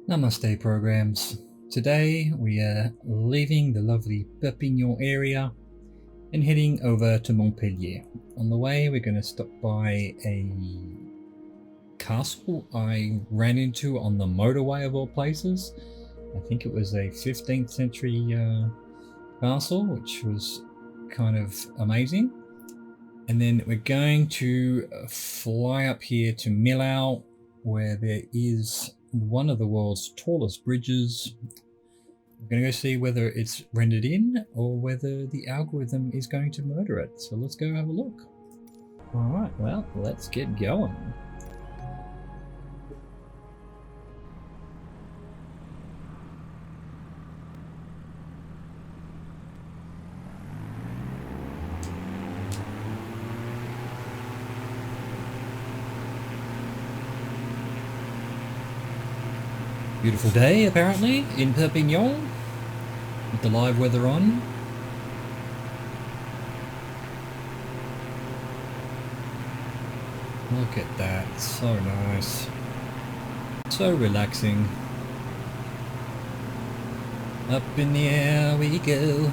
Namaste programs. Today we are leaving the lovely Perpignan area and heading over to Montpellier. On the way we're going to stop by a castle I ran into on the motorway of all places. I think it was a 15th century castle, which was kind of amazing. And then we're going to fly up here to Millau, where there is one of the world's tallest bridges. We're going to go see whether it's rendered in or whether the algorithm is going to murder it. So let's go have a look. Alright, well, let's get going. Beautiful day, apparently, in Perpignan, with the live weather on. Look at that, so nice. So relaxing. Up in the air we go.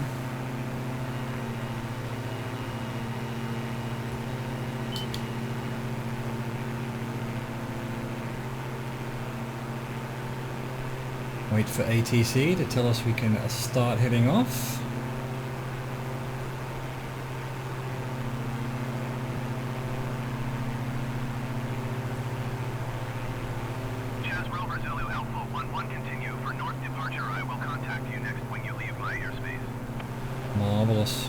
Wait for ATC to tell us we can start heading off. Rover Zulu Alpha 11 continue for north departure. I will contact you next when you leave my airspace. Marvelous.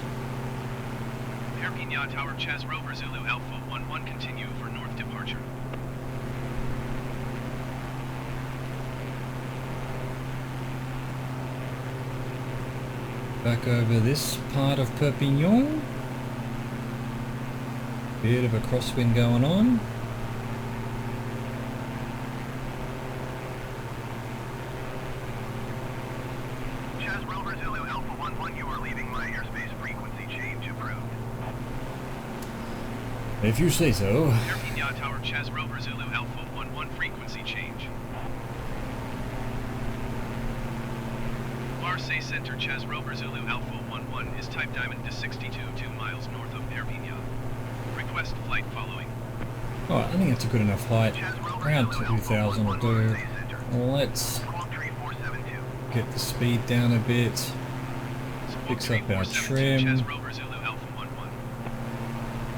Perpignan Tower Chaz Rover Zulu Alpha 11 continue for north departure. Back over this part of Perpignan. Bit of a crosswind going on. Chaz Rover Zulu Alpha 11, you are leaving my airspace. Frequency change approved. If you say so. Perpignan Tower Chaz Rover Zulu Alpha 11 frequency change. Marseille Center Chaz Rover Zulu Alpha 11 is type diamond to 62 2 miles north of Perpignan. Request flight following. Alright, I think that's a good enough flight. Around 2000 will do. Let's get the speed down a bit. Fix up our trim.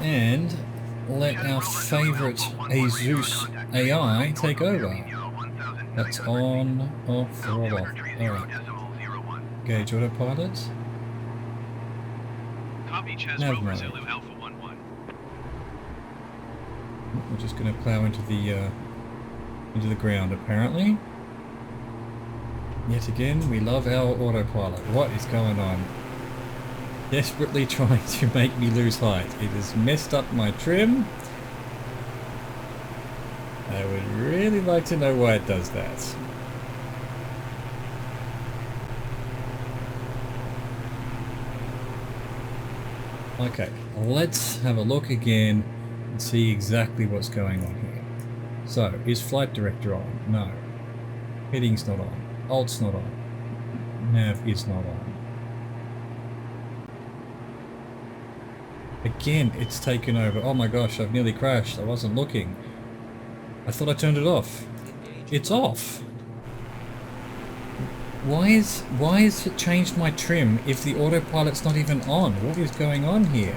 And let our favourite Asus AI take over. That's on, off, roll off. Alright. Gauge autopilot. Nav mode. We're just going to plow into the ground apparently. Yet again, we love our autopilot. What is going on? Desperately trying to make me lose height. It has messed up my trim. I would really like to know why it does that. Okay, let's have a look again and see exactly what's going on here. So, is flight director on? No. Heading's not on. Alt's not on. Nav is not on. Again, it's taken over. Oh my gosh, I've nearly crashed. I wasn't looking. I thought I turned it off. It's off. Why is it changed my trim if the autopilot's not even on? What is going on here?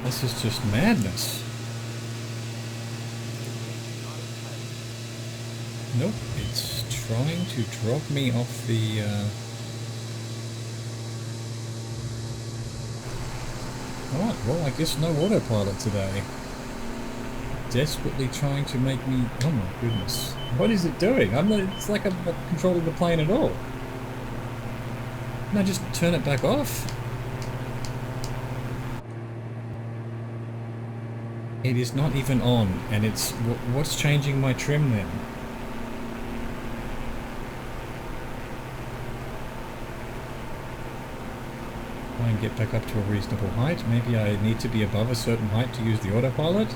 This is just madness. Nope, it's trying to drop me off the Alright, well I guess no autopilot today. Desperately trying to make me... Oh my goodness. What is it doing? It's like I'm not controlling the plane at all. Can I just turn it back off? It is not even on, and it's... What's changing my trim then? Try and get back up to a reasonable height. Maybe I need to be above a certain height to use the autopilot.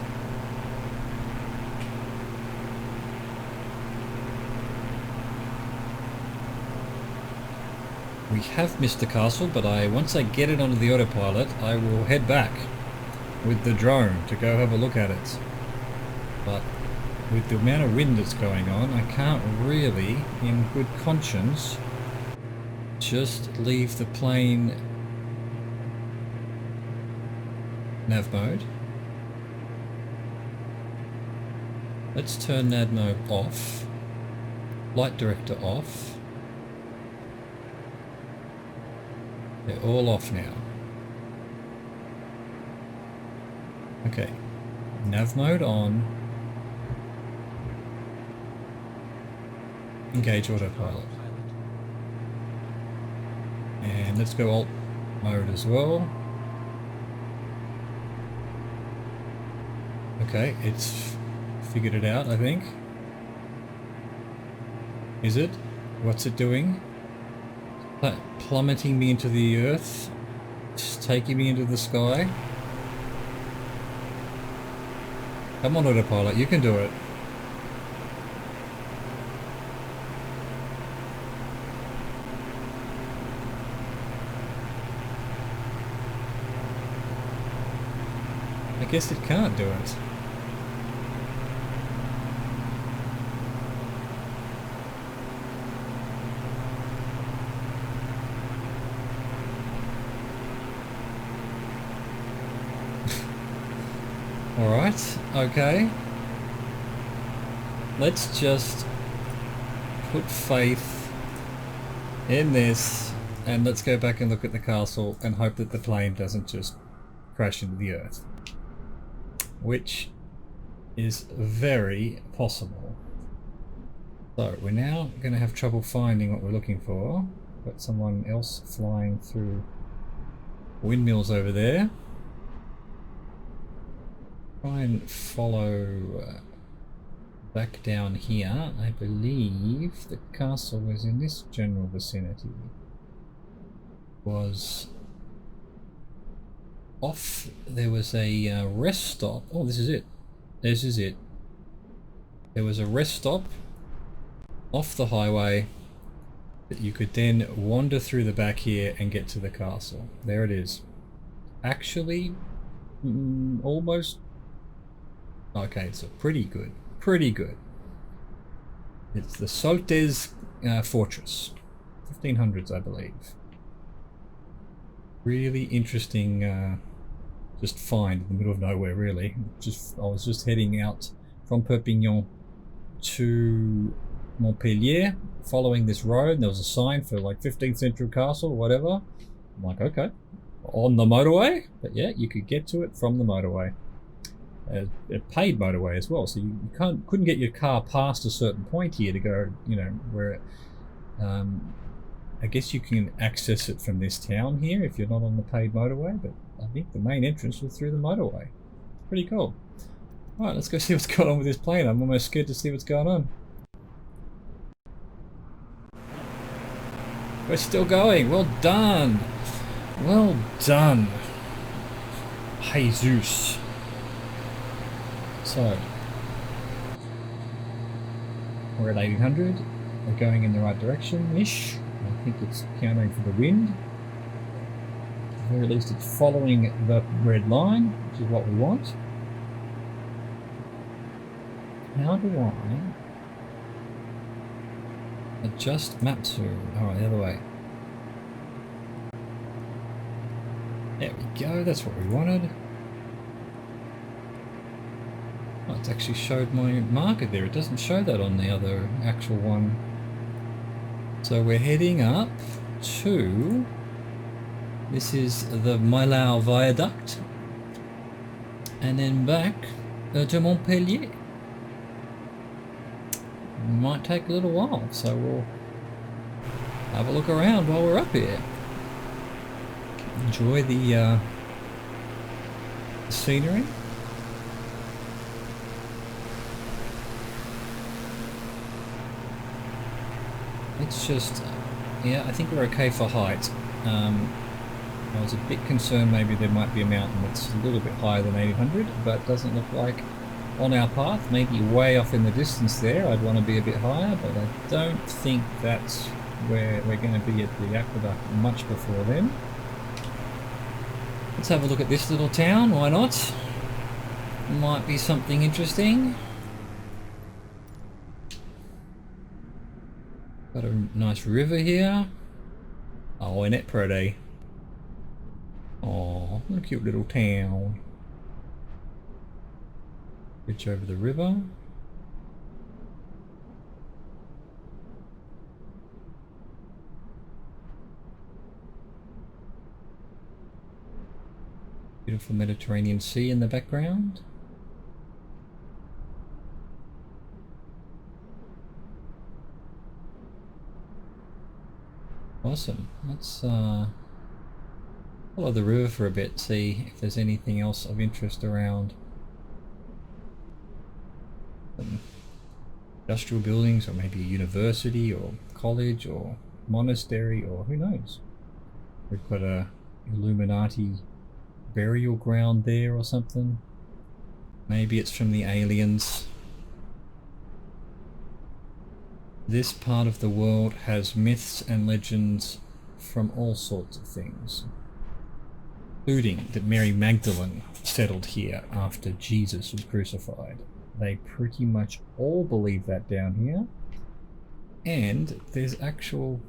We have missed the castle, but once I get it onto the autopilot, I will head back with the drone to go have a look at it. But with the amount of wind that's going on, I can't really, in good conscience, just leave the plane nav mode. Let's turn nav mode off. Flight director off. They're all off now. Okay. Nav mode on. Engage autopilot. And let's go alt mode as well. Okay, it's figured it out, I think. Is it? What's it doing? Plummeting me into the earth? Just taking me into the sky? Come on, autopilot, you can do it. I guess it can't do it. Alright, okay. Let's just put faith in this and let's go back and look at the castle and hope that the plane doesn't just crash into the earth. Which is very possible. So we're now going to have trouble finding what we're looking for. Got someone else flying through windmills over there. Try and follow back down here. I believe the castle was in this general vicinity. Was off. There was a rest stop. Oh, this is it. This is it. There was a rest stop off the highway that you could then wander through the back here and get to the castle. There it is. Actually, almost. Okay, so pretty good. Pretty good. It's the Soltes Fortress. 1500s, I believe. Really interesting just find in the middle of nowhere, really. I was just heading out from Perpignan to Montpellier, following this road, and there was a sign for like 15th century castle or whatever. I'm like, okay, on the motorway, but yeah, you could get to it from the motorway. A paid motorway as well, so you couldn't get your car past a certain point here to go, you know, where I guess you can access it from this town here if you're not on the paid motorway, but I think the main entrance was through the motorway. Pretty cool. Alright, let's go see what's going on with this plane. I'm almost scared to see what's going on. We're still going. Well done. Well done. Jesus. So, we're at 1800. We're going in the right direction-ish. I think it's countering for the wind. At the very least, it's following the red line, which is what we want. How do I adjust map to? Alright, the other way. There we go, that's what we wanted. Oh, it's actually showed my marker there. It doesn't show that on the other actual one. So we're heading up to... This is the Milau Viaduct. And then back to Montpellier. Might take a little while, so we'll have a look around while we're up here. Enjoy the scenery. It's just, yeah, I think we're okay for height. I was a bit concerned maybe there might be a mountain that's a little bit higher than 1800, but doesn't look like on our path. Maybe way off in the distance there, I'd want to be a bit higher, but I don't think that's where we're going to be at the aqueduct much before then. Let's have a look at this little town, why not? Might be something interesting. Got a nice river here. Oh, isn't it pretty? Oh, what a cute little town. Bridge over the river. Beautiful Mediterranean Sea in the background. Awesome. Let's follow the river for a bit, see if there's anything else of interest around. Industrial buildings, or maybe a university or college or monastery, or who knows. We've got a Illuminati burial ground there or something. Maybe it's from the aliens. This part of the world has myths and legends from all sorts of things, including that Mary Magdalene settled here after Jesus was crucified. They pretty much all believe that down here, and there's actual,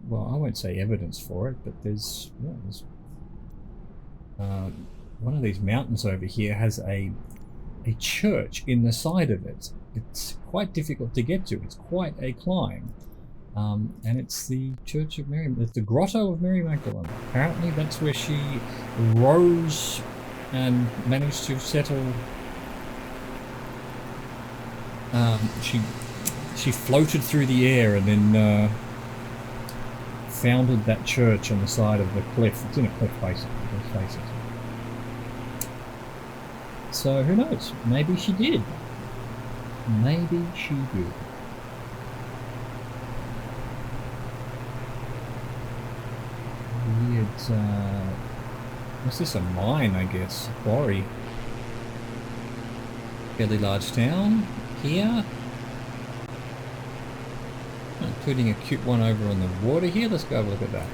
well, I won't say evidence for it, but there's one of these mountains over here has a church in the side of it. It's quite difficult to get to. It's quite a climb, and it's the Church of Mary. It's the Grotto of Mary Magdalene. Apparently, that's where she rose and managed to settle. She floated through the air and then founded that church on the side of the cliff. It's in a cliff, basically. Let's face it. So who knows? Maybe she did. Maybe she did. Weird. What's this? A mine, I guess. A quarry. Fairly large town here. Including a cute one over on the water here. Let's go have a look at that.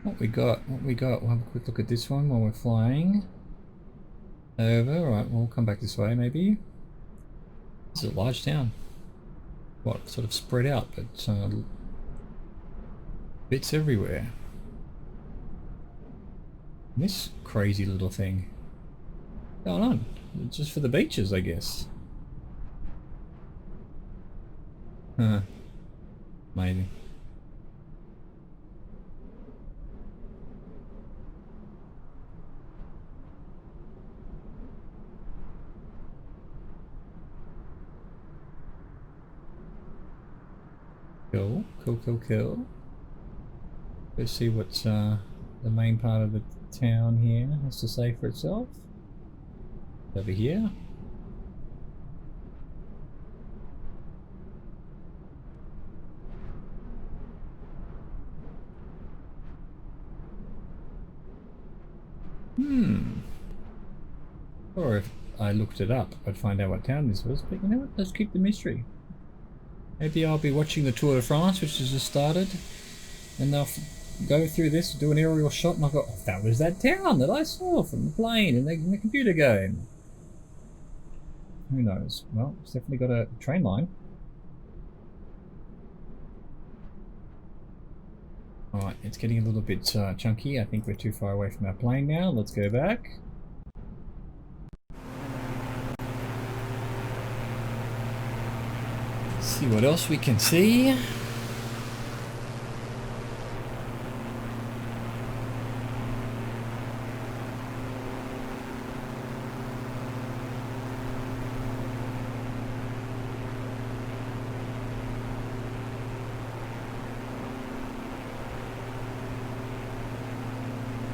What we got? We'll have a quick look at this one while we're flying over. Alright, we'll come back this way maybe. This is a large town. What, sort of spread out, but bits everywhere. And this crazy little thing. What's going on? It's just for the beaches, I guess. Huh. Maybe. Cool, cool, cool, cool. Let's see what's the main part of the town here has to say for itself. Over here. Or if I looked it up, I'd find out what town this was. But you know what? Let's keep the mystery. Maybe I'll be watching the Tour de France, which has just started, and they'll go through this, do an aerial shot, and I'll go, oh, that was that town that I saw from the plane in the computer game. Who knows? Well, it's definitely got a train line. Alright, it's getting a little bit chunky. I think we're too far away from our plane now. Let's go back. See what else we can see.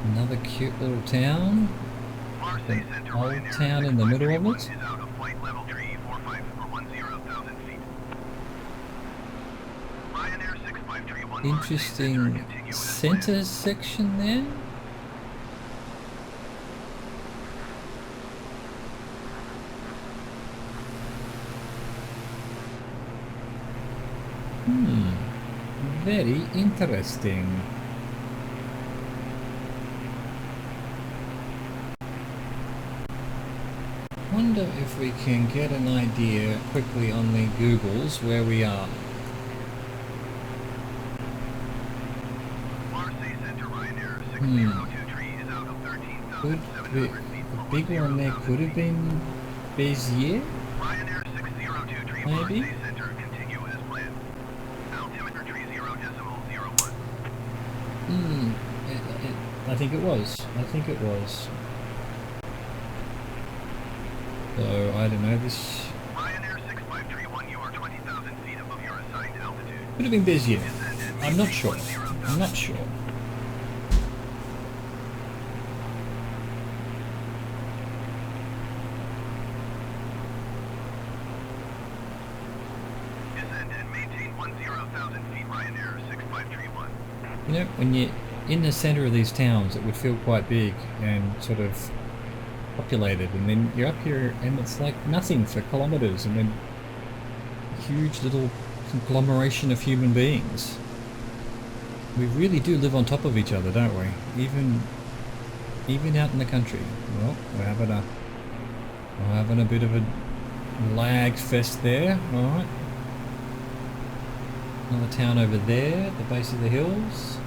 Another cute little town. An old town in the middle of it. Interesting center section there. Very interesting. Wonder if we can get an idea quickly on the Googles where we are. Could the big one there could have been Béziers? Maybe? I think it was. I think it was. So, I don't know, this... Could have been Béziers. I'm not sure. I'm not sure. You know, when you're in the center of these towns, it would feel quite big and sort of populated, and then you're up here and it's like nothing for kilometers, and then a huge little conglomeration of human beings. We really do live on top of each other, don't we? Even out in the country. Well, we're having a bit of a lag fest there. All right. Another town over there at the base of the hills.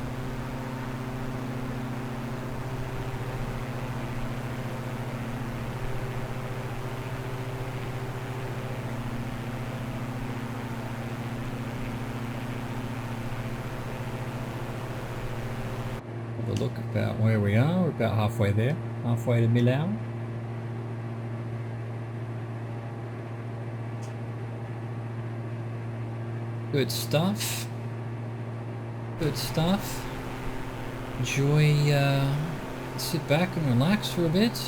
Have a look about where we are. We're about halfway there. Halfway to Millau. Good stuff. Good stuff. Enjoy, sit back and relax for a bit.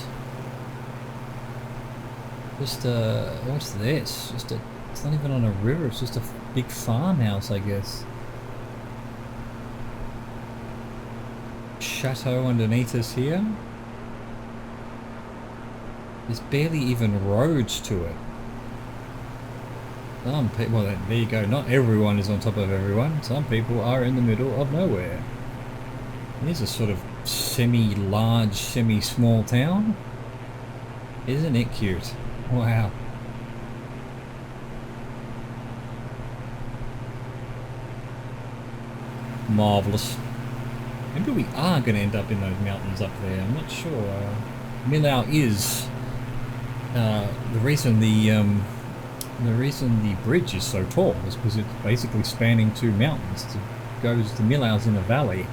Just, what's this? It's not even on a river, it's just a big farmhouse, I guess. Chateau underneath us here. There's barely even roads to it. Some people, well, there you go, not everyone is on top of everyone. Some people are in the middle of nowhere. Here's a sort of semi-large, semi-small town. Isn't it cute? Wow. Marvellous. Maybe we are going to end up in those mountains up there, I'm not sure. Millau is the reason the bridge is so tall is because it's basically spanning two mountains. It goes to Millau's in a valley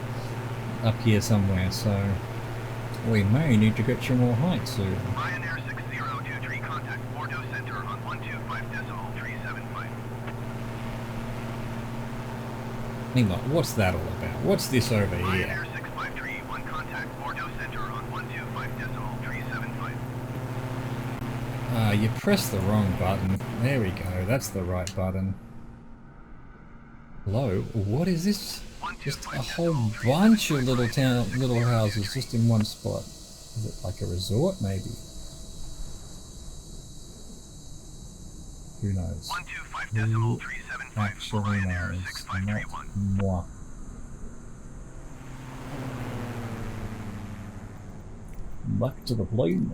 up here somewhere, so we may need to get you more height soon. Ryanair 6023, contact Bordeaux Center on 125.375. Hang on, what's that all about? What's this over here? Ryanair 653, one contact Bordeaux Center on 125.375. You pressed the wrong button. There we go, that's the right button. Hello, what is this? Just a whole bunch of little houses just in one spot. Is it like a resort, maybe? Who knows? 125.375 Actually Ryanair knows. 6531. Not moi. Back to the plane.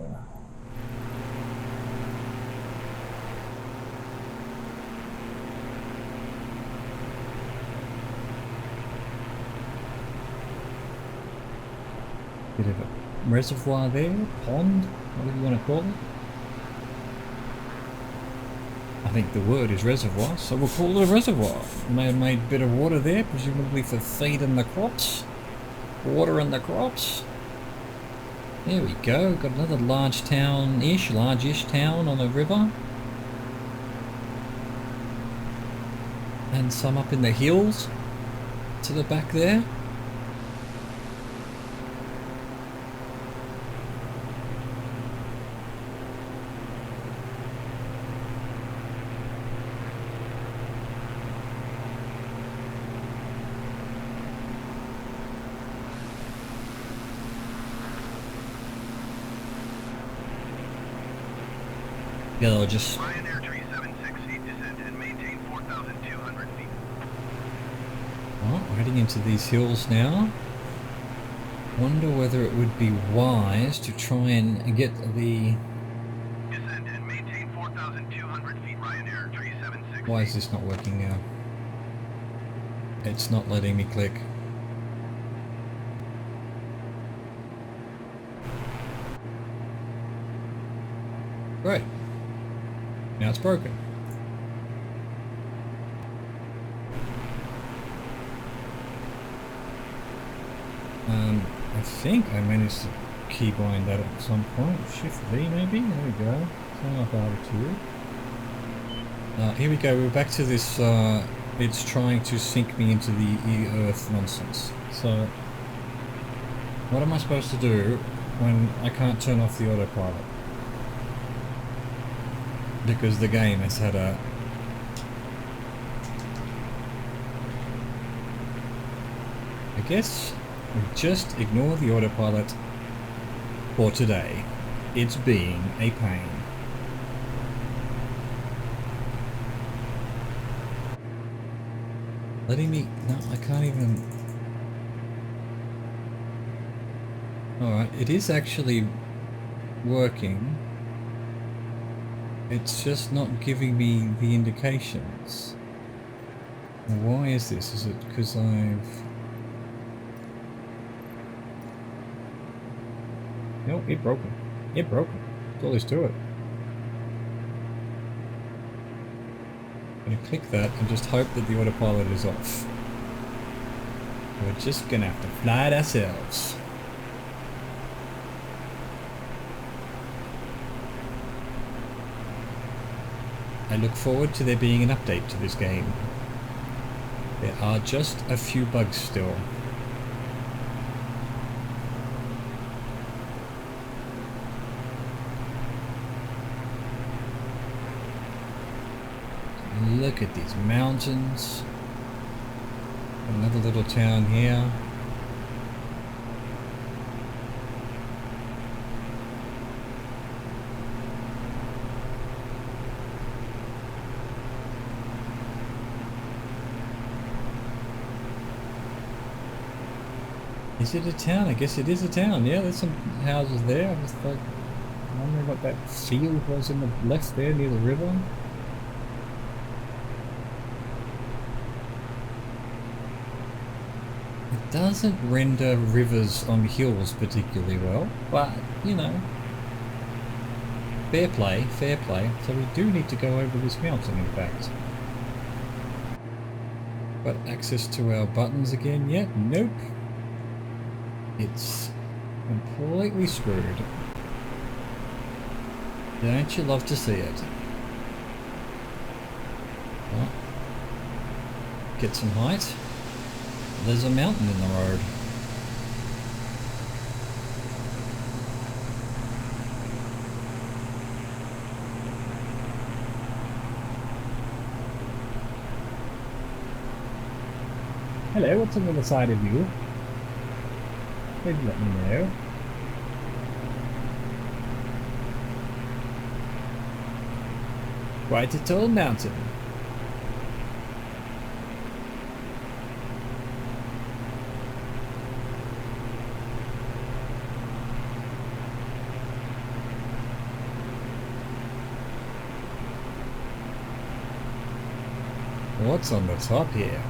Bit of a reservoir there, pond, whatever you want to call it. I think the word is reservoir, so we'll call it a reservoir. Man-made bit of water there, presumably for feeding the crops. Watering the crops. There we go, got another large town-ish, large-ish town on the river. And some up in the hills to the back there. Yeah, they'll just... Ryanair 376 feet descend and maintain 4,200 feet. Oh, we're heading into these hills now. Wonder whether it would be wise to try and get the... Descend and maintain 4,200 feet, Ryanair 376. Why is this not working now? It's not letting me click. Great. Now it's broken. I think I managed to keybind that at some point. Shift V maybe? There we go. Turn off altitude. Here we go. We're back to this, it's trying to sink me into the Earth nonsense. So, what am I supposed to do when I can't turn off the autopilot? Because the game has had a... I guess we just ignore the autopilot for today. It's being a pain. Letting me... No, I can't even... Alright, it is actually working. It's just not giving me the indications. Why is this? Is it because I've... No, it broke it. It broke it. That's all there is to it. I'm going to click that and just hope that the autopilot is off. We're just going to have to fly it ourselves. I look forward to there being an update to this game. There are just a few bugs still. Look at these mountains. Another little town here. Is it a town? I guess it is a town. Yeah, there's some houses there. I just thought, I wonder what that field was in the left there near the river. It doesn't render rivers on hills particularly well, but you know, fair play, fair play. So we do need to go over this mountain, in fact. Got access to our buttons again yet? Nope. It's completely screwed. Don't you love to see it? Well, get some height. There's a mountain in the road. Hello, what's on the other side of you? Please let me know. Quite a tall mountain. What's on the top here?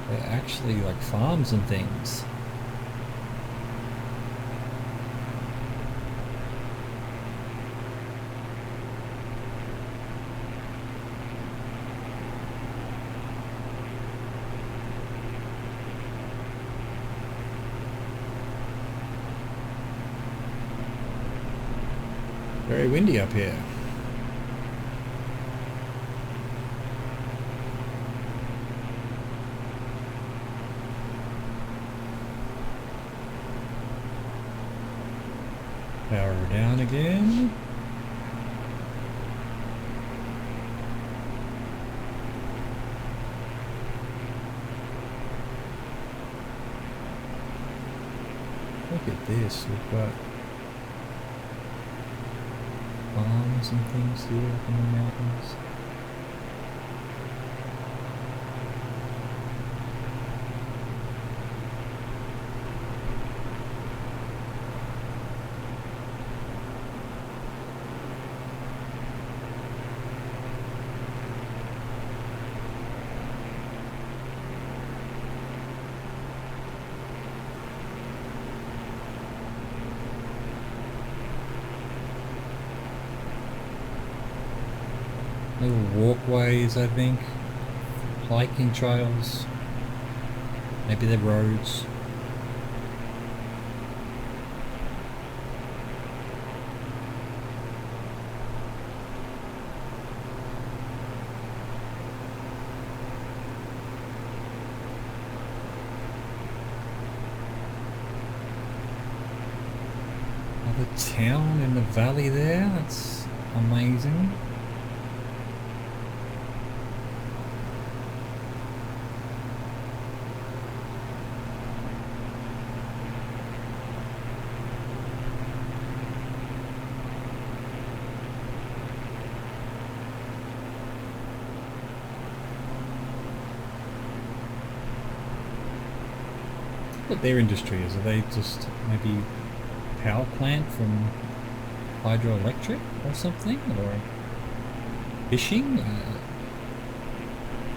They're actually like farms and things. Very windy up here. Power down again. Look at this, we've got farms and things here up in the mountains. Little walkways, I think. Hiking trails. Maybe they're roads. Another town in the valley there. That's amazing. What their industry is? Are they just maybe power plant from hydroelectric or something, or fishing?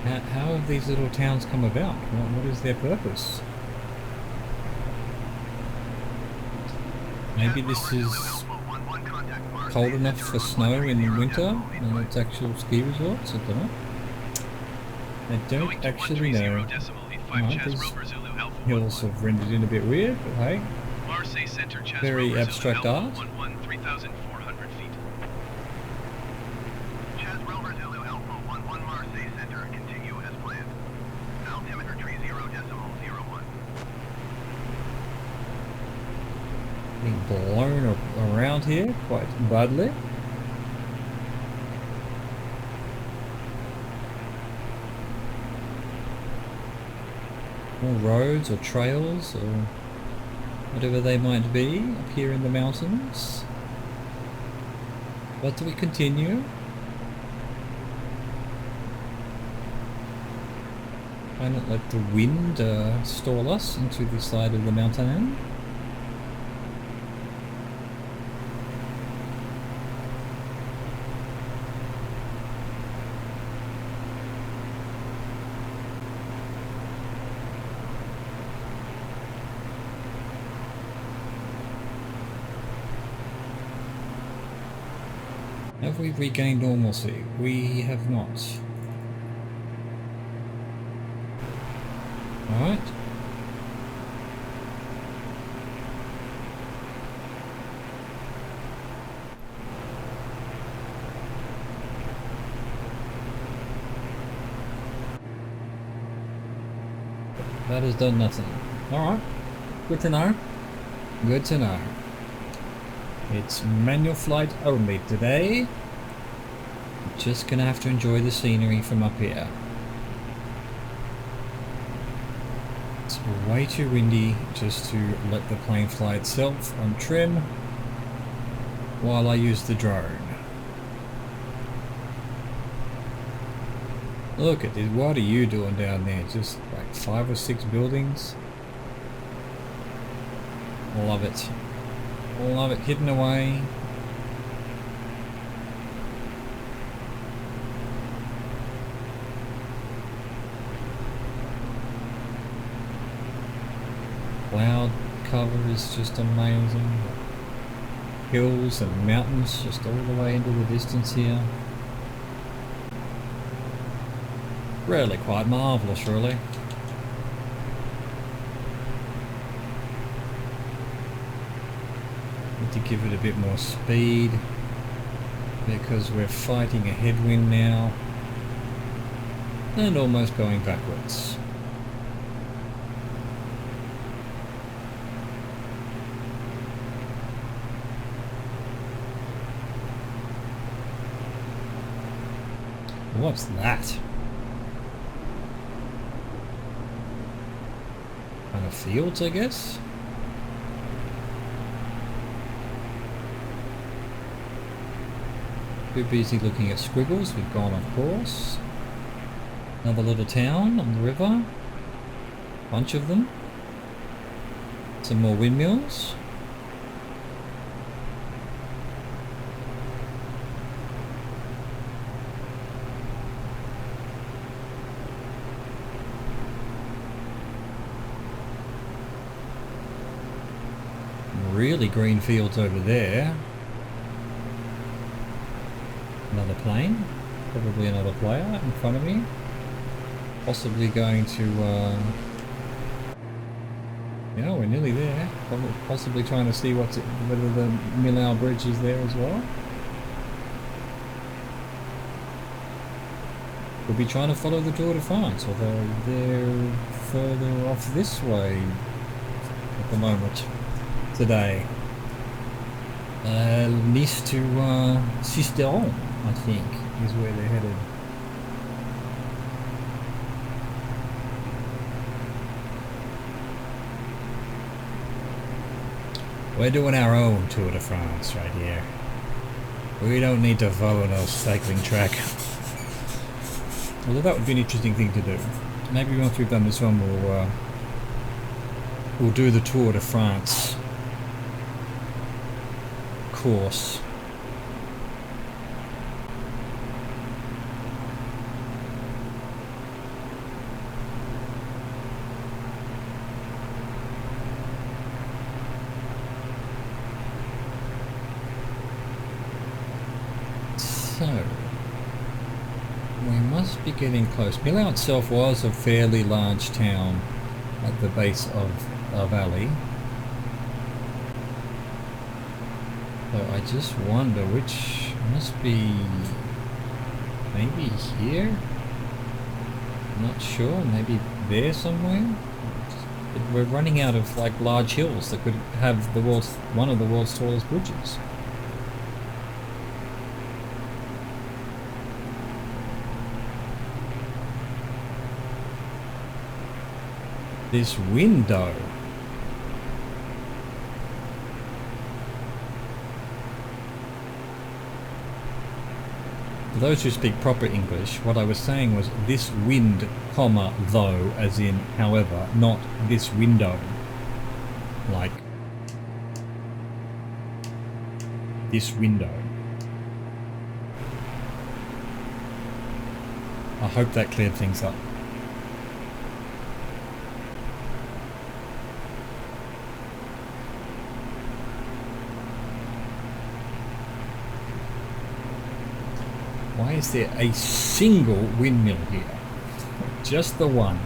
How have these little towns come about? What is their purpose? Maybe this is cold enough for snow in the winter and it's actual ski resorts. I don't know. I don't actually know. These hills have rendered in a bit weird, but hey, very abstract art. Being blown around here quite badly. More roads or trails or whatever they might be up here in the mountains. But do we continue? Why not let the wind stall us into the side of the mountain? Have we regained normalcy? We have not. Alright. That has done nothing. Alright. Good to know. Good to know. It's manual flight only today. Just gonna have to enjoy the scenery from up here. It's way too windy just to let the plane fly itself on trim while I use the drone. Look at this, what are you doing down there? Just like 5 or 6 buildings. Love it. Love it, hidden away. Cloud cover is just amazing. Hills and mountains just all the way into the distance here. Really quite marvellous, really. To give it a bit more speed because we're fighting a headwind now and almost going backwards. What's that? Kind of fields, I guess? Too busy looking at squiggles, we've gone off course. Another little town on the river. Bunch of them. Some more windmills. Really green fields over there. Another plane. Probably another player in front of me. Possibly going to... yeah, we're nearly there. Possibly trying to see whether the Millau Bridge is there as well. We'll be trying to follow the Tour de France, although they're further off this way at the moment. Today. Nice to Sisteron, I think, is where they're headed. We're doing our own Tour de France right here. We don't need to follow no cycling track. Although that would be an interesting thing to do. Maybe once we've done this one, we'll do the Tour de France course. So we must be getting close. Millau itself was a fairly large town at the base of a valley. So I just wonder which must be maybe here? I'm not sure, maybe there somewhere? We're running out of like large hills that could have one of the world's tallest bridges. This window. For those who speak proper English, what I was saying was this wind, comma, though, as in however, not this window. Like this window. I hope that cleared things up. Why is there a single windmill here? Just the one.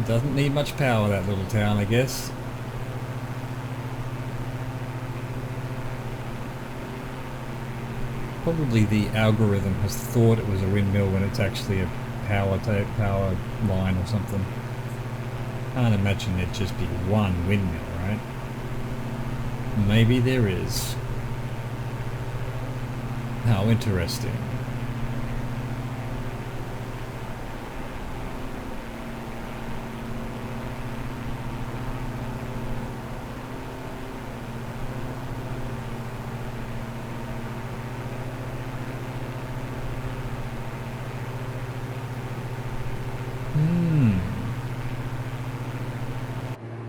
It doesn't need much power, that little town, I guess. Probably the algorithm has thought it was a windmill when it's actually a power line or something. Can't imagine there'd just be one windmill, right? Maybe there is. How interesting.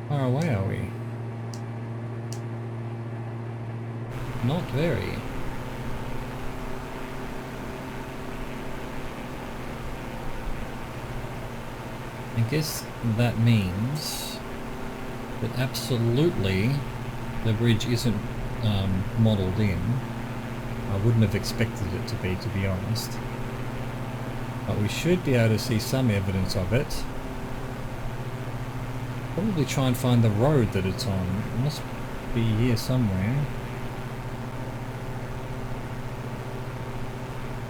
Far away are we? Not very. I guess that means that absolutely the bridge isn't modelled in. I wouldn't have expected it to be honest. But we should be able to see some evidence of it. Probably try and find the road that it's on. It must be here somewhere.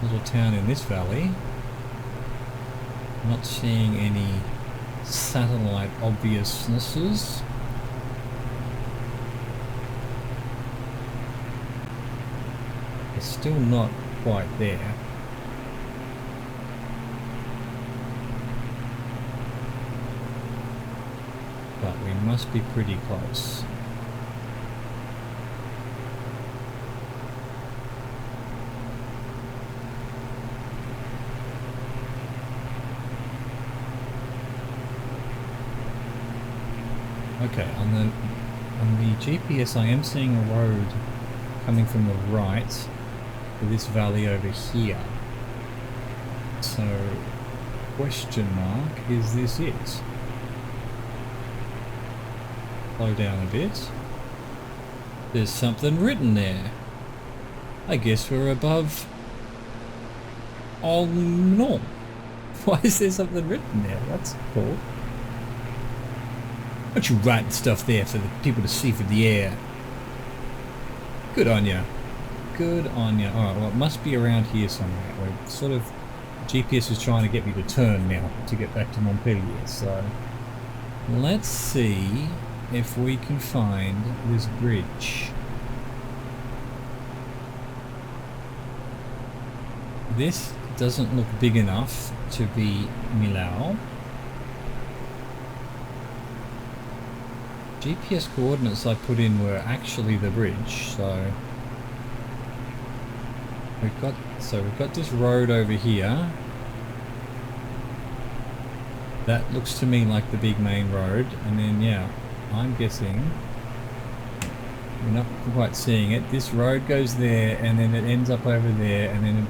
Little town in this valley. Not seeing any satellite obviousnesses. It's still not quite there. But we must be pretty close. Okay, on the GPS I am seeing a road coming from the right to this valley over here. So, question mark, is this it? Slow down a bit. There's something written there. I guess we're above all norm. Why is there something written there? That's cool. Why don't you write stuff there for the people to see from the air? Good on ya. Good on ya. Alright, well it must be around here somewhere. We're sort of... GPS is trying to get me to turn now to get back to Montpellier, so... Let's see if we can find this bridge. This doesn't look big enough to be Millau. GPS coordinates I put in were actually the bridge, so we've got this road over here. That looks to me like the big main road, and then yeah, I'm guessing we're not quite seeing it. This road goes there, and then it ends up over there, and then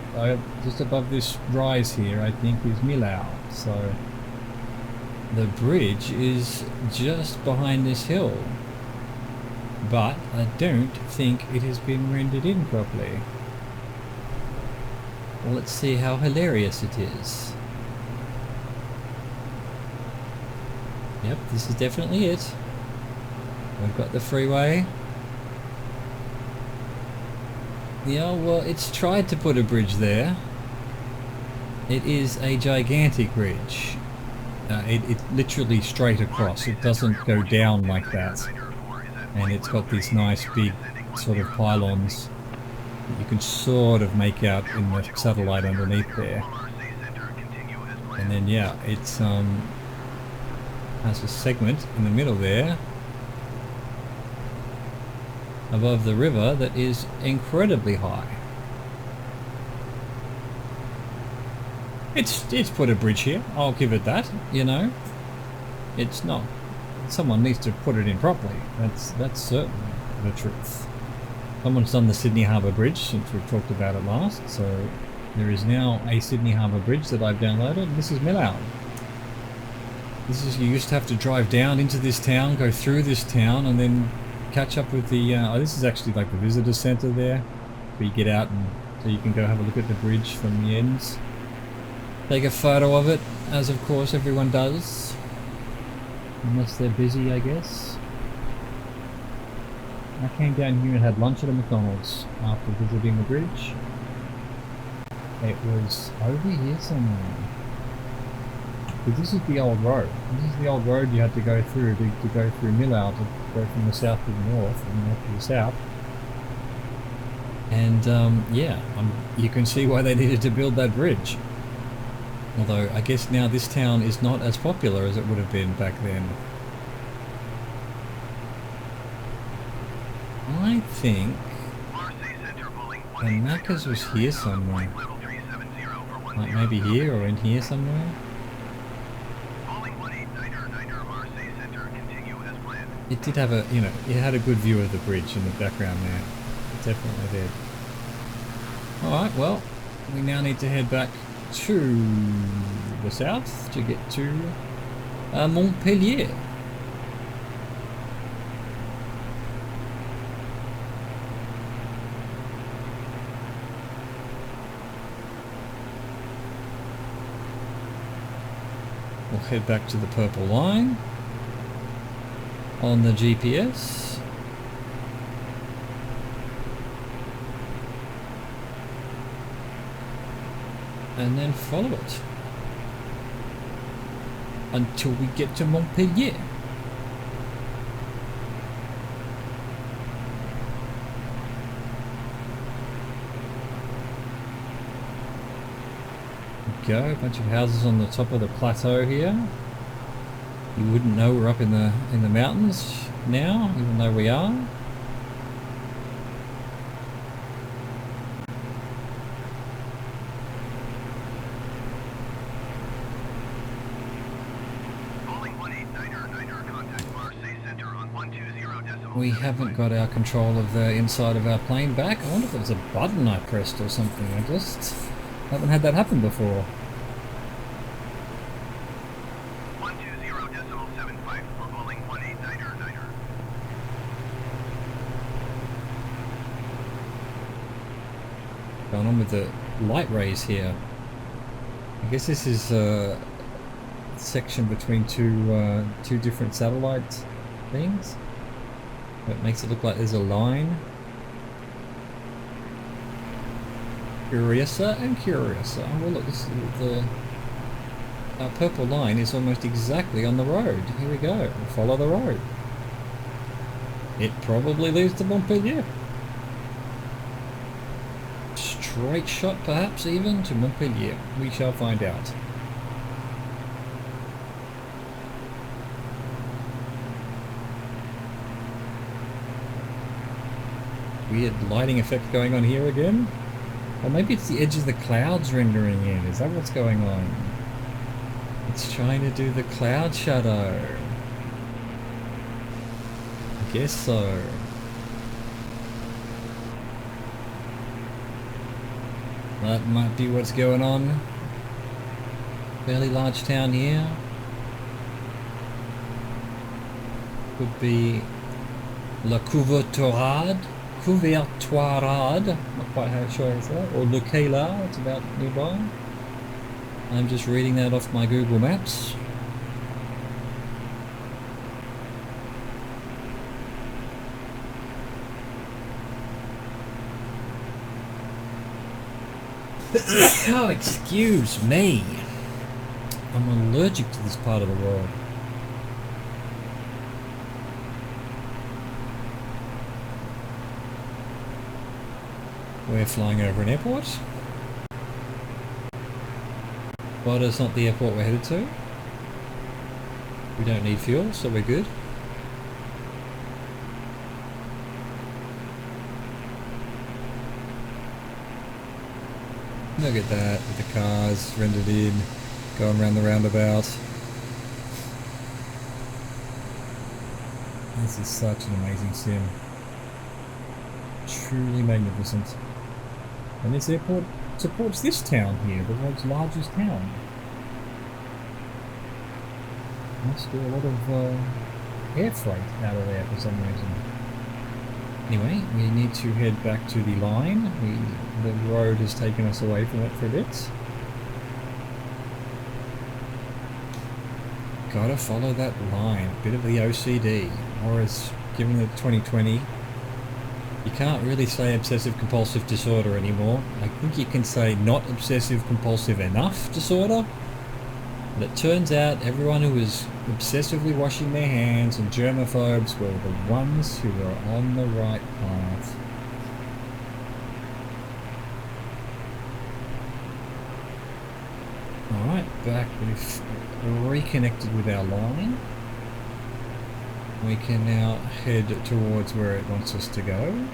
just above this rise here, I think, is Millau. So the bridge is just behind this hill, but I don't think it has been rendered in properly. Well, let's see how hilarious it is. Yep, this is definitely it. We've got the freeway. Yeah, well, it's tried to put a bridge there. It is a gigantic bridge. It's literally straight across. It doesn't go down like that. And it's got these nice big sort of pylons that you can sort of make out in the satellite underneath there. And then yeah, it's has a segment in the middle there above the river that is incredibly high. It's put a bridge here, I'll give it that, you know. It's not. Someone needs to put it in properly. That's certainly the truth. Someone's done the Sydney Harbour Bridge since we've talked about it last, so there is now a Sydney Harbour Bridge that I've downloaded. This is Millau. This is, you used to have to drive down into this town, go through this town, and then catch up with the, oh, this is actually like the visitor centre there, where you get out and so you can go have a look at the bridge from the ends. Take a photo of it, as of course everyone does. Unless they're busy, I guess. I came down here and had lunch at a McDonald's after visiting the bridge. It was over here somewhere. But this is the old road. This is the old road you had to go through to go through Millau, to go from the south to the north and north to the south. And yeah, you can see why they needed to build that bridge. Although I guess now this town is not as popular as it would have been back then. I think the Macca's was here somewhere. Like maybe here or in here somewhere. It did have a, you know, it had a good view of the bridge in the background there. It definitely did. Alright, well, we now need to head back to the south to get to Montpellier. We'll head back to the purple line on the GPS. And then follow it until we get to Montpellier. Go, a bunch of houses on the top of the plateau here. You wouldn't know we're up in the mountains now, even though we are. we haven't got our control of the inside of our plane back. I wonder if it was a button I pressed or something. I just haven't had that happen before. 120.75 for calling 189er. Going on with the light rays here. I guess this is a section between two different satellite things. It makes it look like there's a line. Curiouser and curiouser. Well, look, this is our purple line is almost exactly on the road. Here we go. We'll follow the road. It probably leads to Montpellier. Straight shot, perhaps even to Montpellier. We shall find out. Weird lighting effect going on here again. Or maybe it's the edge of the clouds rendering in. Is that what's going on? It's trying to do the cloud shadow. I guess so. That might be what's going on. Fairly large town here. Could be La Couvertoirade. Couvertoirade. Not quite how sure is that. Or Le Kayla. It's about nearby. I'm just reading that off my Google Maps. Oh, excuse me. I'm allergic to this part of the world. We're flying over an airport. But it's not the airport we're headed to. We don't need fuel, so we're good. Look at that, with the cars rendered in, going around the roundabout. This is such an amazing sim. Truly magnificent. And this airport supports this town here, the world's largest town. Must do a lot of air freight out of there for some reason. Anyway, we need to head back to the line. The road has taken us away from it for a bit. Gotta follow that line. Bit of the OCD. Or as given the 2020, you can't really say obsessive compulsive disorder anymore. I think you can say not obsessive compulsive enough disorder. But it turns out everyone who was obsessively washing their hands and germaphobes were the ones who were on the right path. Alright, back. We've reconnected with our line. We can now head towards where it wants us to go.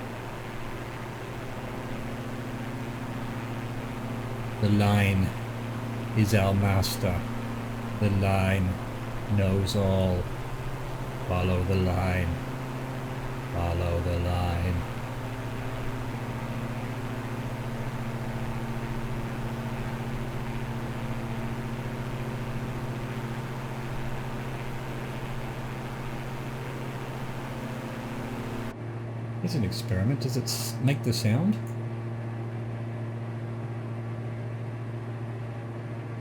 The line is our master. The line knows all. Follow the line. Follow the line. Here's an experiment. Does it make the sound?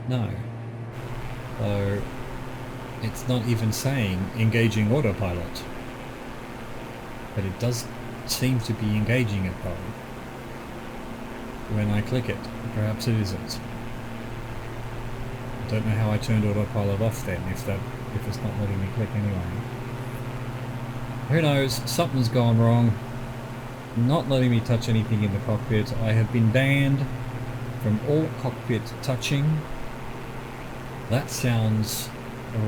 No. So it's not even saying engaging autopilot. But it does seem to be engaging it though. When I click it. Perhaps it isn't. I don't know how I turned autopilot off then if it's not letting me click anyway. Who knows? Something's gone wrong. Not letting me touch anything in the cockpit. I have been banned from all cockpit touching. That sounds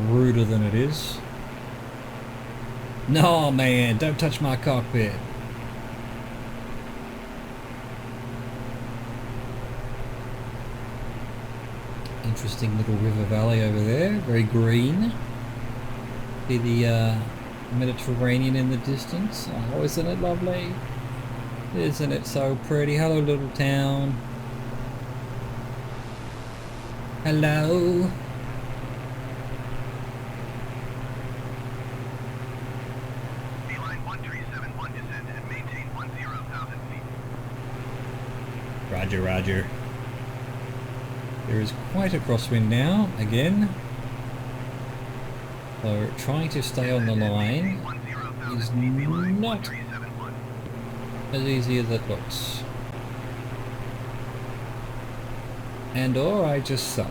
ruder than it is. No, man, don't touch my cockpit. Interesting little river valley over there, very green. See the Mediterranean in the distance. Oh, isn't it lovely? Isn't it so pretty? Hello, little town. Hello. Beeline 1371 descend and maintain 10,000 feet. Roger, roger. There is quite a crosswind now, again. So trying to stay on the line is not as easy as it looks. And or I just suck.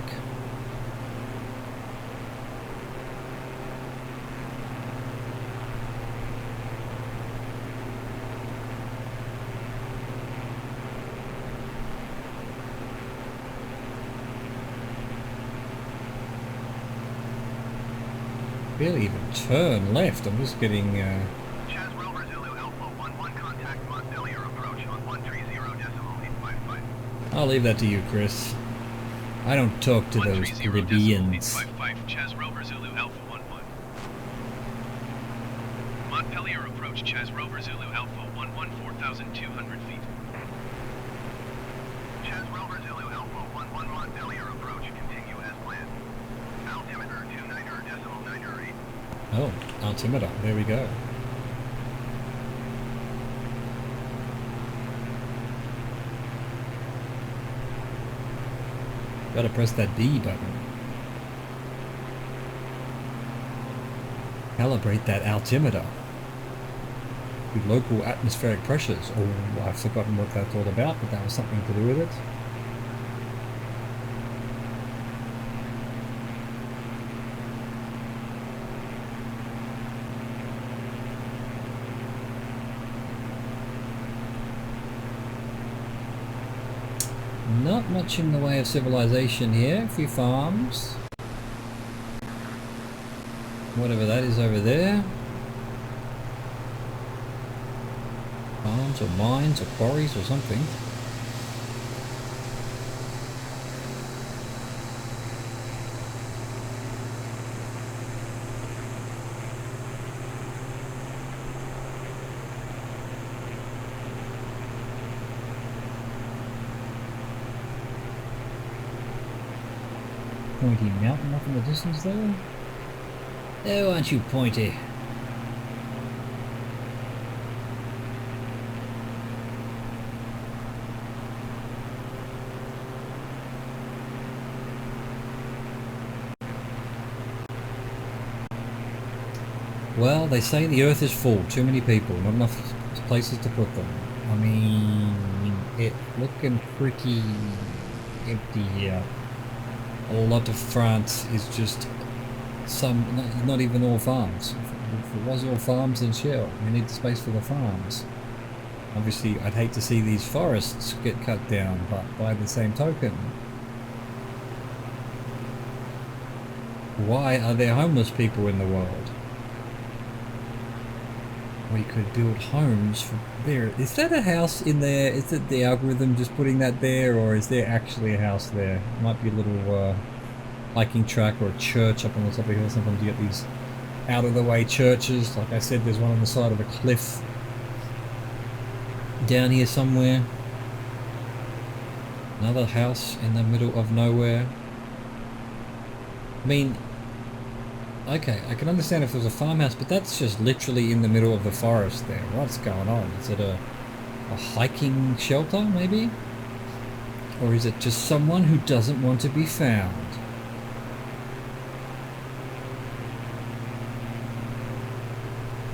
Barely even turn left. I'm just getting Chaz Rover Zulu Alpha 11 contact Montpellier approach on 130.855. I'll leave that to you, Chris. I don't talk to those Caribbeans. 130.855 Chaz Rover Zulu Alpha 11. Montpellier approach Chaz Rover Zulu Alpha 11 4,200 feet. Chaz Rover Zulu Alpha 11 Montpellier approach continue as planned. Altimeter 29.908. Oh, altimeter. There we go. Gotta press that D button. Calibrate that altimeter with local atmospheric pressures. Oh, I've forgotten what that's all about, but that was something to do with it. Not much in the way of civilization here. A few farms. Whatever that is over there. Farms or mines or quarries or something. Pointy mountain off in the distance there. Oh, aren't you pointy? Well, they say the earth is full. Too many people. Not enough places to put them. I mean, it's looking pretty empty here. A lot of France is just not even all farms. If it was all farms, then sure, we need the space for the farms. Obviously, I'd hate to see these forests get cut down, but by the same token, why are there homeless people in the world? We could build homes for there. Is that a house in there? Is it the algorithm just putting that there, or is there actually a house there? It might be a little hiking track or a church up on the top of the hill. Sometimes you get these out of the way churches. Like I said, there's one on the side of a cliff down here somewhere. Another house in the middle of nowhere. I mean, okay, I can understand if it was a farmhouse, but that's just literally in the middle of the forest there. What's going on? Is it a hiking shelter, maybe? Or is it just someone who doesn't want to be found?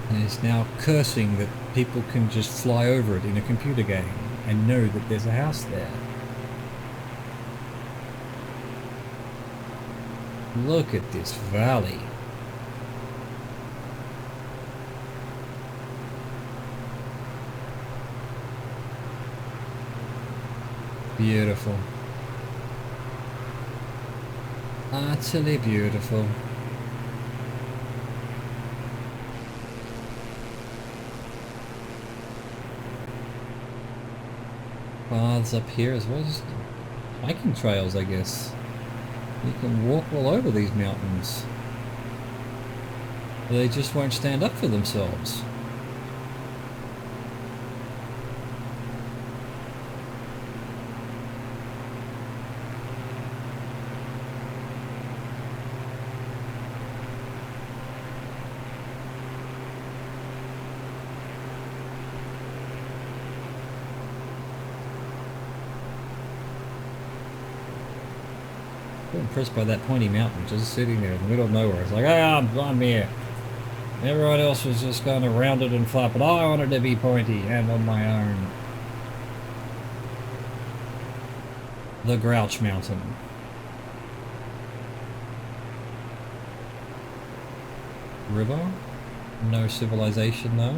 And is now cursing that people can just fly over it in a computer game and know that there's a house there. Look at this valley. Beautiful. Utterly beautiful. Paths up here as well, just hiking trails, I guess. You can walk all over these mountains. They just won't stand up for themselves. Impressed by that pointy mountain just sitting there in the middle of nowhere. It's like, hey, I'm here. Everyone else was just kind of rounded and flat, but I wanted to be pointy and on my own. The Grouch Mountain. River? No civilization though.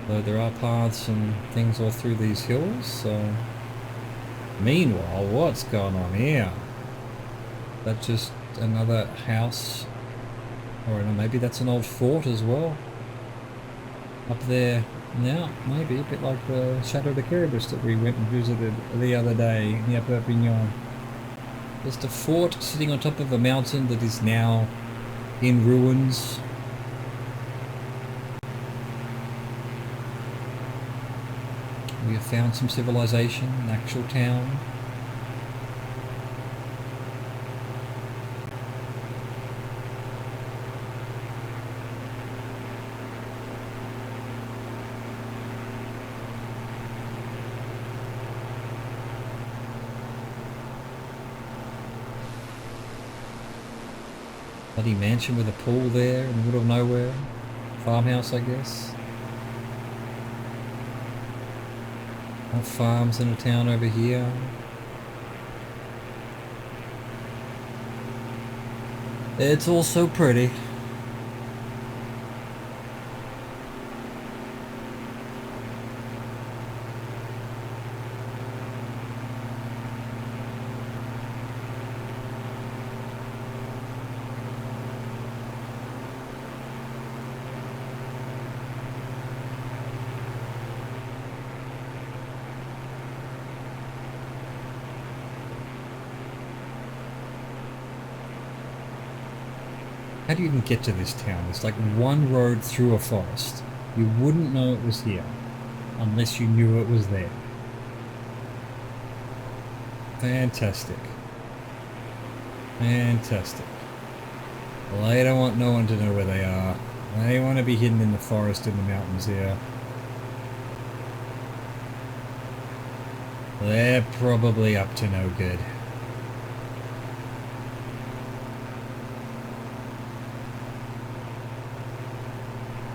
Though there are paths and things all through these hills, so... Meanwhile, what's going on here? That's just another house, or no, maybe that's an old fort as well. Up there now, maybe a bit like the Chateau de Caribus that we went and visited the other day near Perpignon. Just a fort sitting on top of a mountain that is now in ruins. We have found some civilization, an actual town. Bloody mansion with a pool there in the middle of nowhere. Farmhouse, I guess. More farms in a town over here. It's all so pretty. How do you even get to this town? It's like one road through a forest. You wouldn't know it was here unless you knew it was there. Fantastic. Fantastic. Well, they don't want no one to know where they are. They want to be hidden in the forest in the mountains here. They're probably up to no good.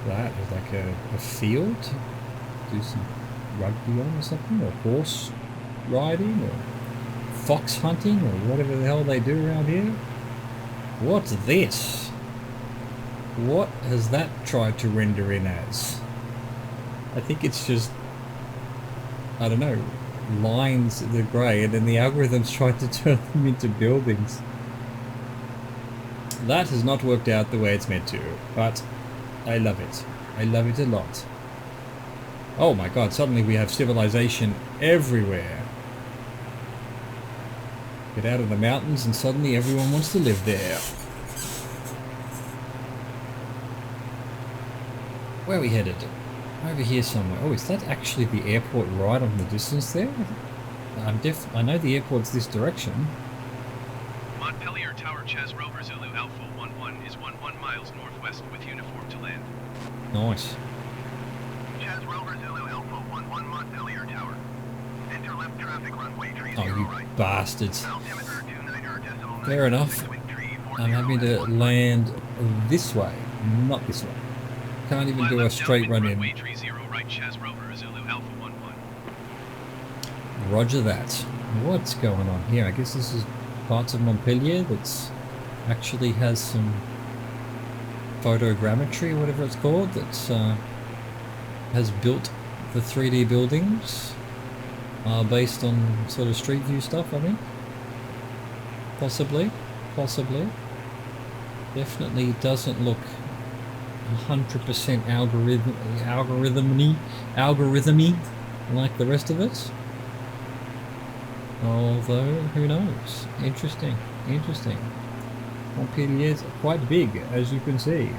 That is like a field to do some rugby on or something, or horse riding, or fox hunting, or whatever the hell they do around here. What's this? What has that tried to render in as? I think it's just, I don't know, lines that are grey, and then the algorithm's tried to turn them into buildings. That has not worked out the way it's meant to, but I love it. I love it a lot. Oh my god, suddenly we have civilization everywhere. Get out of the mountains and suddenly everyone wants to live there. Where are we headed? Over here somewhere. Oh, is that actually the airport right on the distance there? I know the airport's this direction. Montpellier Tower Chas Rover Zulu Alpha 11 is 11 miles northwest with uniform to land. Nice. Chas Rover Zulu Alpha 11 Montpellier Tower. Enter left traffic runway 30 Oh, you right. bastards. Altimeter 29 Fair enough. I'm having to land this way, not this way. Can't even do a straight run in. Runway 30 right Chas Rover Zulu Alpha 11. Roger that. What's going on here? I guess this is parts of Montpellier that's actually has some photogrammetry, whatever it's called, that's has built the 3D buildings based on sort of street view stuff, I think. Possibly. Definitely doesn't look 100% algorithmy like the rest of it. Although, who knows? Interesting. Montpellier is quite big, as you can see.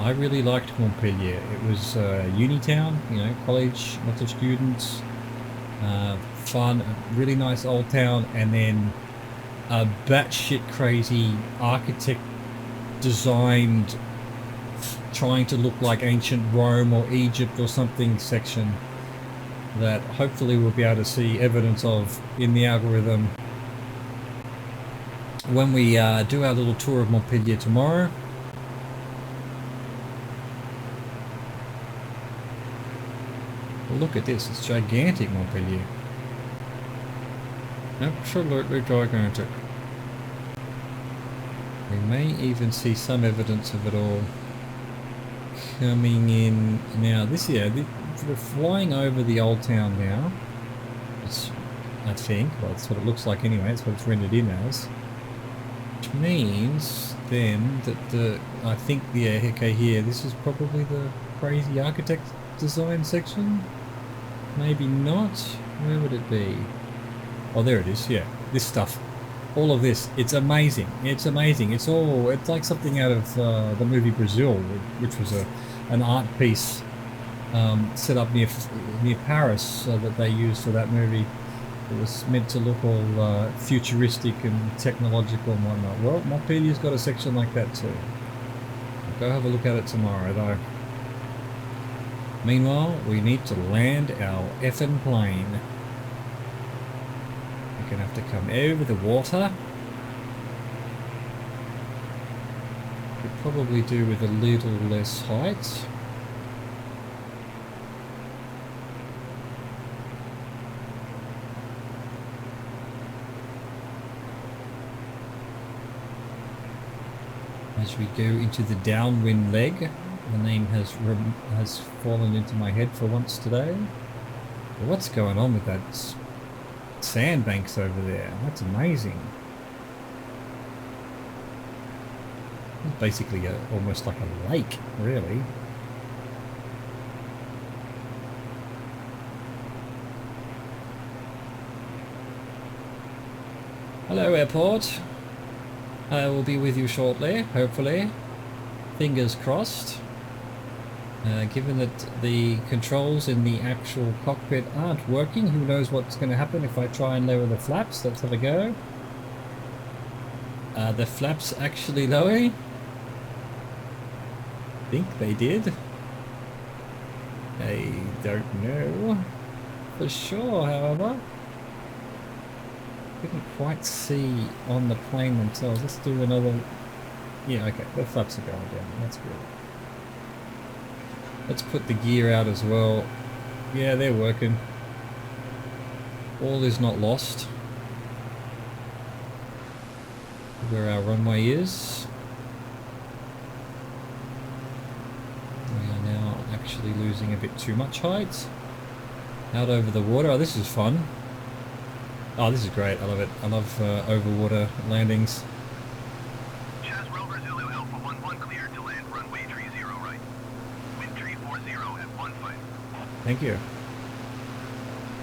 I really liked Montpellier. It was uni town, you know, college, lots of students, fun, really nice old town, and then a batshit crazy architect designed, trying to look like ancient Rome or Egypt or something section that hopefully we'll be able to see evidence of in the algorithm when we do our little tour of Montpellier tomorrow. Look at this, it's gigantic, Montpellier. Absolutely gigantic. We may even see some evidence of it all coming in now. This year, we're flying over the old town now. It's, I think, well, that's what it looks like anyway, it's what it's rendered in as. Which means then that I think, yeah, okay, here, this is probably the crazy architect design section. Maybe not. Where would it be? Oh, there it is. Yeah, this stuff, all of this. It's amazing. It's amazing. It's like something out of the movie Brazil, which was an art piece set up near Paris that they used for that movie. It was meant to look all futuristic and technological and whatnot. Well, Montpellier's got a section like that too. I'll go have a look at it tomorrow, though. Meanwhile, we need to land our effing plane. We're gonna have to come over the water. Could probably do with a little less height. As we go into the downwind leg. The name has fallen into my head for once today. But what's going on with that sandbanks over there? That's amazing. It's basically almost like a lake, really. Hello, airport. I will be with you shortly, hopefully. Fingers crossed. Given that the controls in the actual cockpit aren't working, who knows what's going to happen if I try and lower the flaps. Let's have a go. The flaps actually lowering? I think they did. I don't know for sure, however. Couldn't quite see on the plane themselves. Let's do another. Yeah, okay, the flaps are going down. That's good. Let's put the gear out as well. Yeah, they're working. All is not lost. Where our runway is. We are now actually losing a bit too much height. Out over the water. Oh, this is fun. Oh, this is great. I love it. I love over water landings. Rover Zulu Alpha 11 cleared to land runway 30 right. Wind tree 40 at 15. Thank you.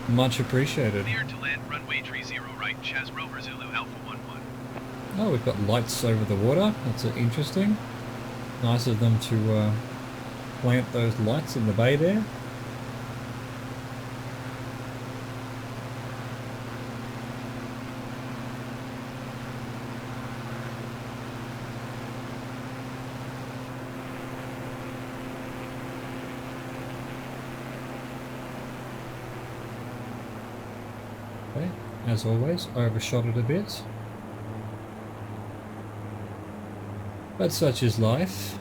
Much appreciated. Cleared to land runway 30 right. Rover Zulu Alpha 11. Oh, we've got lights over the water. That's interesting. Nice of them to plant those lights in the bay there. Okay, as always, overshot it a bit. But such is life.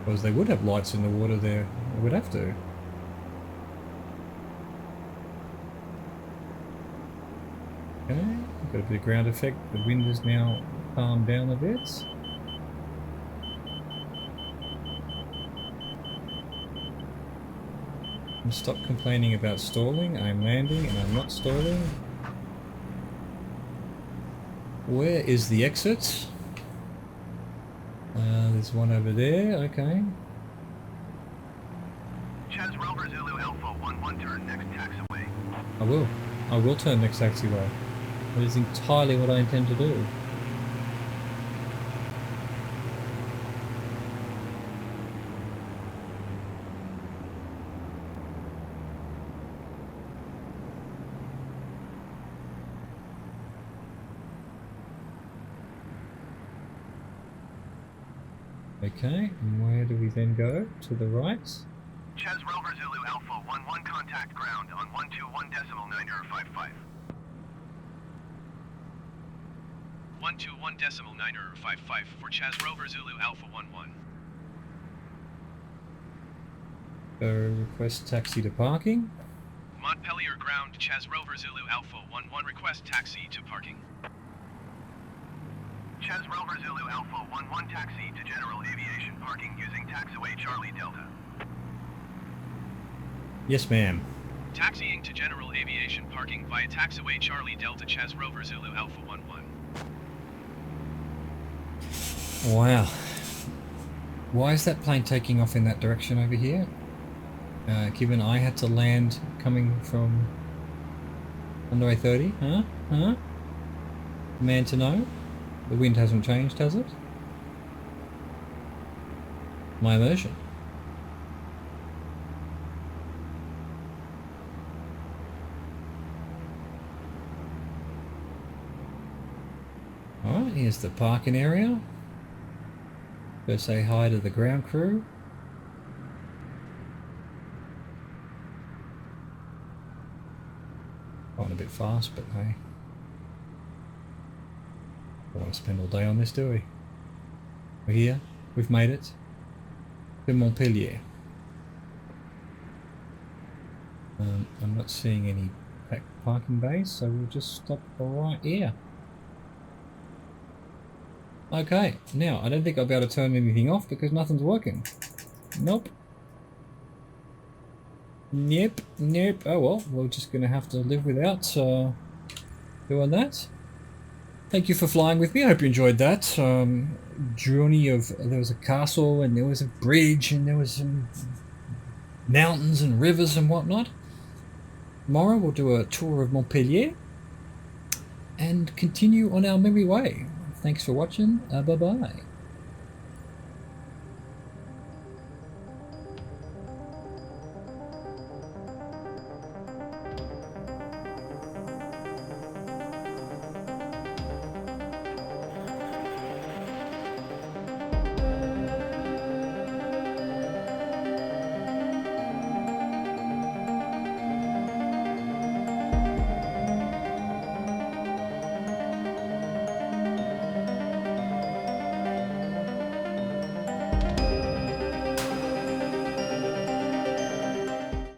Because they would have lights in the water there. They would have to. Okay, got a bit of ground effect. The wind is now calmed down a bit. Stop complaining about stalling. I'm landing and I'm not stalling. Where is the exit? There's one over there. Okay. Rover Zulu Alpha 11 turn next taxiway. I will. I will turn next taxiway. That is entirely what I intend to do. Okay, and where do we then go? To the right? Chaz Rover Zulu Alpha 11 contact ground on 121.955. 121.955 for Chaz Rover Zulu Alpha 11. Request taxi to parking. Montpellier ground Chaz Rover Zulu Alpha 11 request taxi to parking. Chaz Rover Zulu Alpha 11 taxi to General Aviation parking using taxiway Charlie Delta. Yes, ma'am. Taxiing to General Aviation parking via taxiway Charlie Delta Chaz Rover Zulu Alpha 11. Wow. Why is that plane taking off in that direction over here? Given I had to land coming from under A30? Huh? Huh? Man to know? The wind hasn't changed, has it? My immersion. Alright, here's the parking area. Go say hi to the ground crew. Going a bit fast, but hey. Don't want to spend all day on this, do we? We're here. We've made it to Montpellier. I'm not seeing any parking bays, so we'll just stop right here. Okay, now I don't think I'll be able to turn anything off because nothing's working. Nope. Nope, nope. Oh well, we're just going to have to live without doing that. Thank you for flying with me. I hope you enjoyed that journey of, there was a castle and there was a bridge and there was some mountains and rivers and whatnot. Tomorrow we'll do a tour of Montpellier and continue on our merry way. Thanks for watching. Bye-bye.